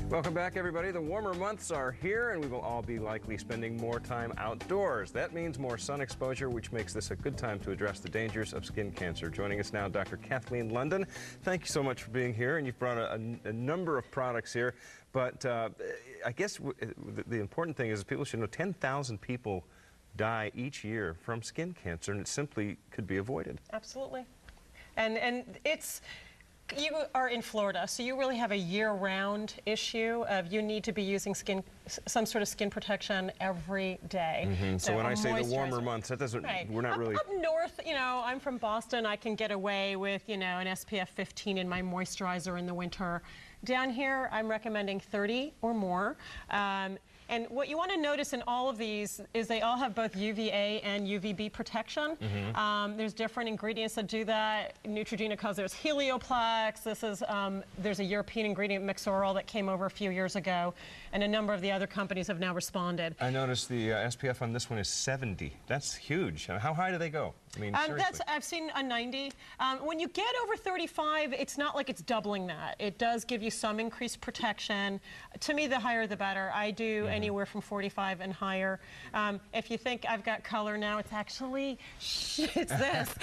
Welcome back, everybody. The warmer months are here, and we will all be likely spending more time outdoors. That means more sun exposure, which makes this a good time to address the dangers of skin cancer. Joining us now, Dr. Cathleen London. Thank you so much for being here, and you've brought a number of products here. But I guess the important thing is people should know 10,000 people die each year from skin cancer, and it simply could be avoided. Absolutely. And it's... You are in Florida, so you really have a year-round issue of you need to be using some sort of skin protection every day. So when I say the warmer months, that doesn't, we're not really... Up north, you know, I'm from Boston, I can get away with, you know, an SPF 15 in my moisturizer in the winter. Down here, I'm recommending 30 or more. And what you want to notice in all of these is they all have both UVA and UVB protection. There's different ingredients that do that. Neutrogena calls there's Helioplex. This is there's a European ingredient, Mixoral, that came over a few years ago, and a number of the other companies have now responded. I noticed the SPF on this one is 70. That's huge. How high do they go? I mean, I've seen a 90. When you get over 35, it's not like it's doubling that. It does give you some increased protection. To me, the higher the better. I do anywhere from 45 and higher. If you think I've got color now, it's actually, it's this.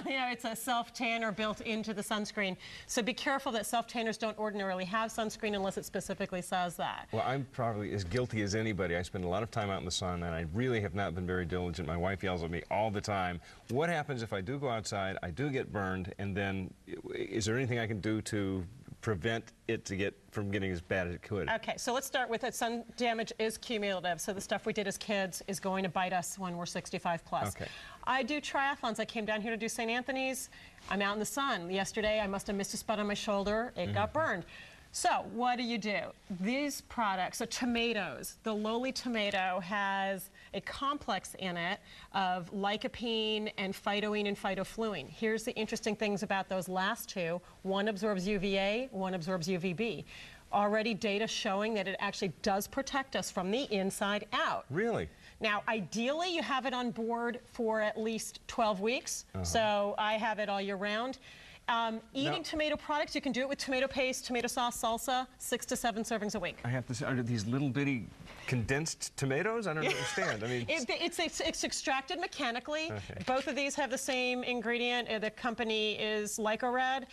You know, it's a self-tanner built into the sunscreen. So be careful that self-tanners don't ordinarily have sunscreen unless it specifically says that. Well, I'm probably as guilty as anybody. I spend a lot of time out in the sun, and I really have not been very diligent. My wife yells at me all the time. What happens if I do go outside, I do get burned, and then is there anything I can do to prevent it from getting as bad as it could? Okay, so let's start with it. Sun damage is cumulative, so the stuff we did as kids is going to bite us when we're 65 plus. Okay. I do triathlons. I came down here to do St. Anthony's. I'm out in the sun. Yesterday, I must have missed a spot on my shoulder. It got burned. So what do? These products, so tomatoes, the lowly tomato has a complex in it of lycopene and phytoene and phytofluene. Here's the interesting things about those last two. One absorbs UVA, one absorbs UVB. Already data showing that it actually does protect us from the inside out. Really? Now, ideally, you have it on board for at least 12 weeks. So I have it all year round. Eating tomato products, you can do it with tomato paste, tomato sauce, salsa, 6 to 7 servings a week. I have to say, are these little bitty condensed tomatoes? I don't understand. I mean, it's extracted mechanically. Okay. Both of these have the same ingredient. The company is Lyc-O-Red.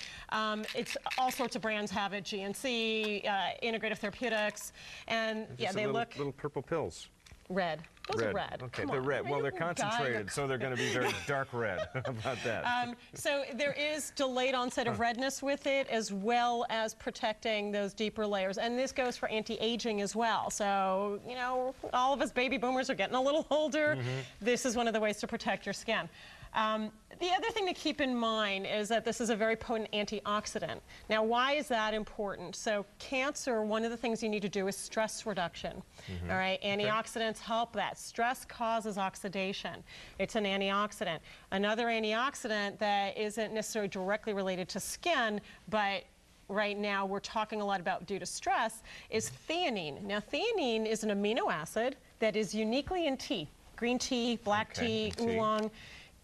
It's all sorts of brands have it. GNC, Integrative Therapeutics, and yeah, they look little purple pills. Red. Those are red. Okay, they're red. Well, they're concentrated, so they're going to be very dark red. How about that? So there is delayed onset of redness with it, as well as protecting those deeper layers. And this goes for anti-aging as well. So, you know, all of us baby boomers are getting a little older. This is one of the ways to protect your skin. The other thing to keep in mind is that this is a very potent antioxidant. Now, why is that important? So cancer, one of the things you need to do is stress reduction. All right, antioxidants help that. Stress causes oxidation. It's an antioxidant. Another antioxidant that isn't necessarily directly related to skin, but right now we're talking a lot about due to stress, is theanine. Now, theanine is an amino acid that is uniquely in tea. Green tea, black tea, oolong.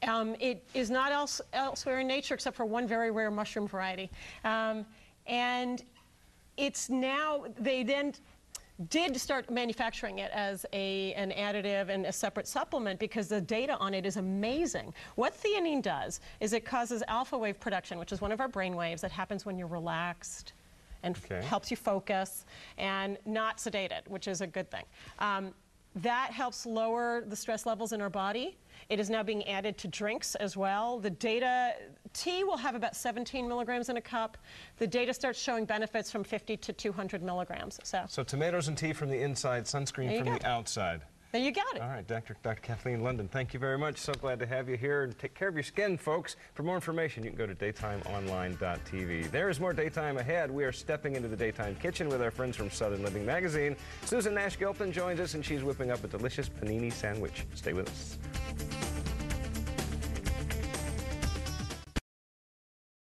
It is not elsewhere in nature except for one very rare mushroom variety. And it's now, they then did start manufacturing it as an additive and a separate supplement because the data on it is amazing. What theanine does is it causes alpha wave production, which is one of our brain waves that happens when you're relaxed and helps you focus and not sedated, which is a good thing. That helps lower the stress levels in our body. It is now being added to drinks as well. The data, tea will have about 17 milligrams in a cup. The data starts showing benefits from 50 to 200 milligrams. So tomatoes and tea from the inside, sunscreen from the outside. There you got it. All right, Dr. Cathleen London, thank you very much. So glad to have you here. And take care of your skin, folks. For more information, you can go to daytimeonline.tv. There is more Daytime ahead. We are stepping into the Daytime kitchen with our friends from Southern Living Magazine. Susan Nash Gilpin joins us, and she's whipping up a delicious panini sandwich. Stay with us.